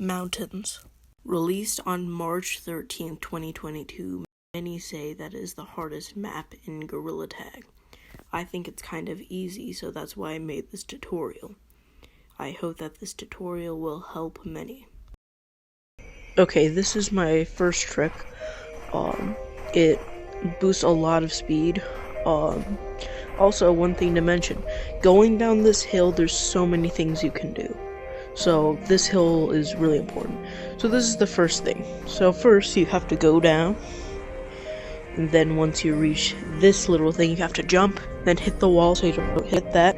Mountains. Released on March 13, 2022, many say that is the hardest map in Gorilla Tag. I think it's kind of easy, so that's why I made this tutorial. I hope that this tutorial will help many. Okay, this is my first trick. It boosts a lot of speed. Also, one thing to mention, going down this hill, there's so many things you can do. So this hill is really important. So this is the first thing. So first you have to go down, and then once you reach this little thing, you have to jump, then hit the wall so you don't hit that.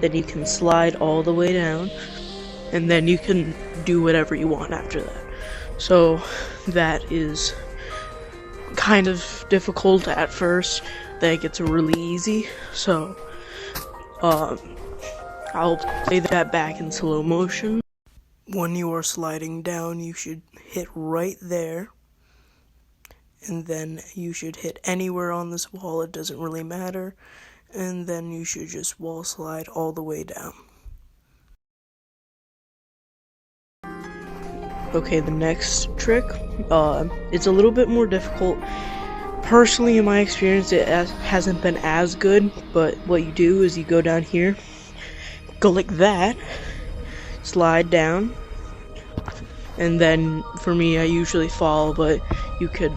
Then you can slide all the way down, and then you can do whatever you want after that. So that is kind of difficult at first, then it gets really easy. So I'll play that back in slow motion. When you are sliding down, you should hit right there, and then you should hit anywhere on this wall, it doesn't really matter, and then you should just wall slide all the way down. Okay, the next trick, it's a little bit more difficult. Personally, in my experience, it hasn't been as good, but what you do is you go down here, go like that, slide down, and then for me I usually fall, but you could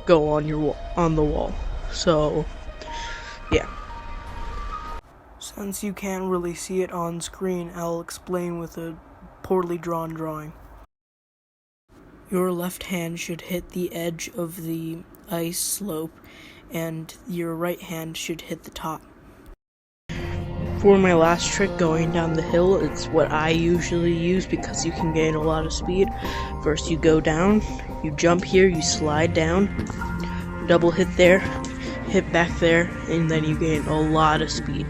go on the wall. So yeah. Since you can't really see it on screen, I'll explain with a poorly drawn drawing. Your left hand should hit the edge of the ice slope, and your right hand should hit the top. For my last trick, going down the hill, it's what I usually use because you can gain a lot of speed. First you go down, you jump here, you slide down, double hit there, hit back there, and then you gain a lot of speed.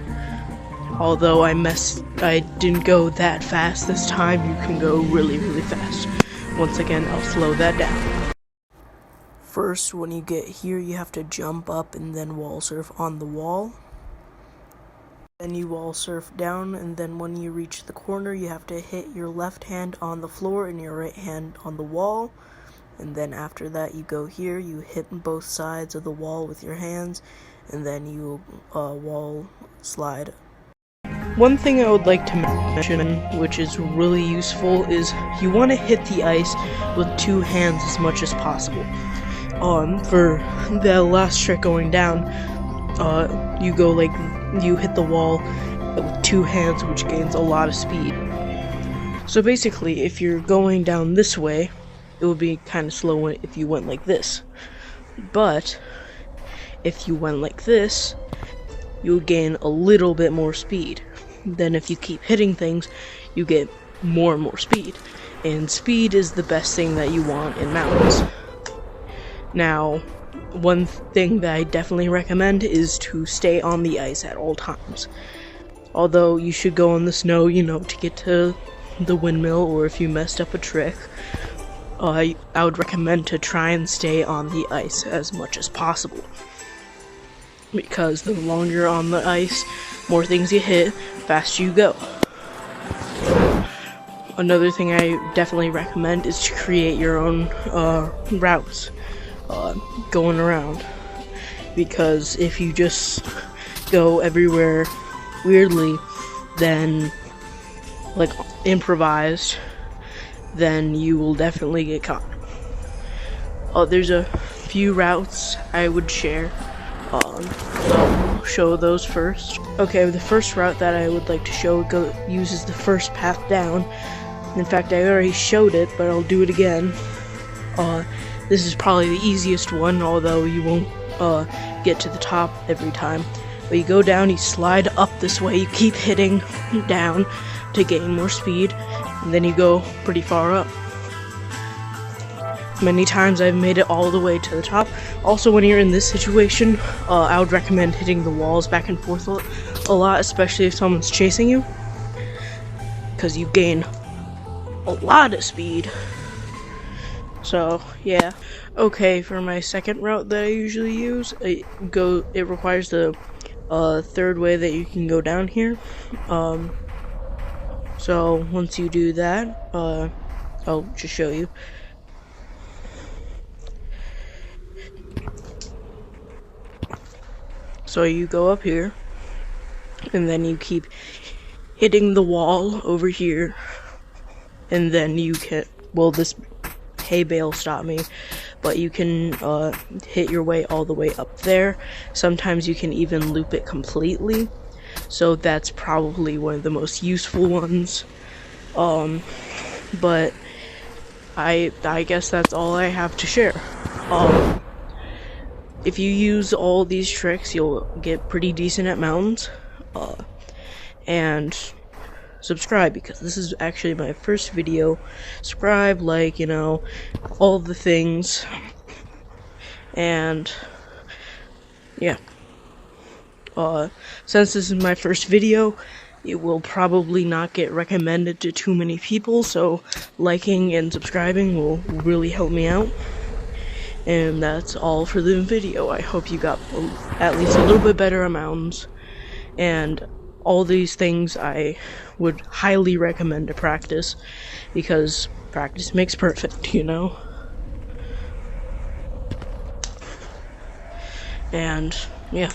Although I didn't go that fast this time, you can go really, really fast. Once again, I'll slow that down. First, when you get here, you have to jump up and then wall surf on the wall. Then you wall surf down, and then when you reach the corner, you have to hit your left hand on the floor and your right hand on the wall. And then after that, you go here, you hit both sides of the wall with your hands, and then you wall slide. One thing I would like to mention, which is really useful, is you want to hit the ice with two hands as much as possible. For the last trick going down, you hit the wall with two hands, which gains a lot of speed. So basically, if you're going down this way, it would be kind of slow if you went like this. But if you went like this, you would gain a little bit more speed. Then if you keep hitting things, you get more and more speed. And speed is the best thing that you want in mountains. Now, one thing that I definitely recommend is to stay on the ice at all times. Although you should go on the snow, to get to the windmill, or if you messed up a trick, I would recommend to try and stay on the ice as much as possible. Because the longer you're on the ice, more things you hit, faster you go. Another thing I definitely recommend is to create your own routes going around. Because if you just go everywhere weirdly, then like improvised, then you will definitely get caught. There's a few routes I would share. I'll show those first. Okay, the first route that I would like to show uses the first path down. In fact, I already showed it, but I'll do it again. This is probably the easiest one, although you won't get to the top every time. But you go down, you slide up this way, you keep hitting down to gain more speed, and then you go pretty far up. Many times I've made it all the way to the top. Also, when you're in this situation, I would recommend hitting the walls back and forth a lot, especially if someone's chasing you, because you gain a lot of speed. So yeah. Okay, for my second route that I usually use, it requires the third way that you can go down here. So once you do that, I'll just show you. So you go up here, and then you keep hitting the wall over here, and then you can, well, this hay bale stopped me, but you can hit your way all the way up there. Sometimes you can even loop it completely, so that's probably one of the most useful ones. But I guess that's all I have to share. If you use all these tricks, you'll get pretty decent at mountains. And subscribe, because this is actually my first video. Subscribe, like, you know, all the things. And yeah, since this is my first video, it will probably not get recommended to too many people, so liking and subscribing will really help me out. And that's all for the video. I hope you got at least a little bit better at mountains, and all these things I would highly recommend to practice, because practice makes perfect, you know? And yeah.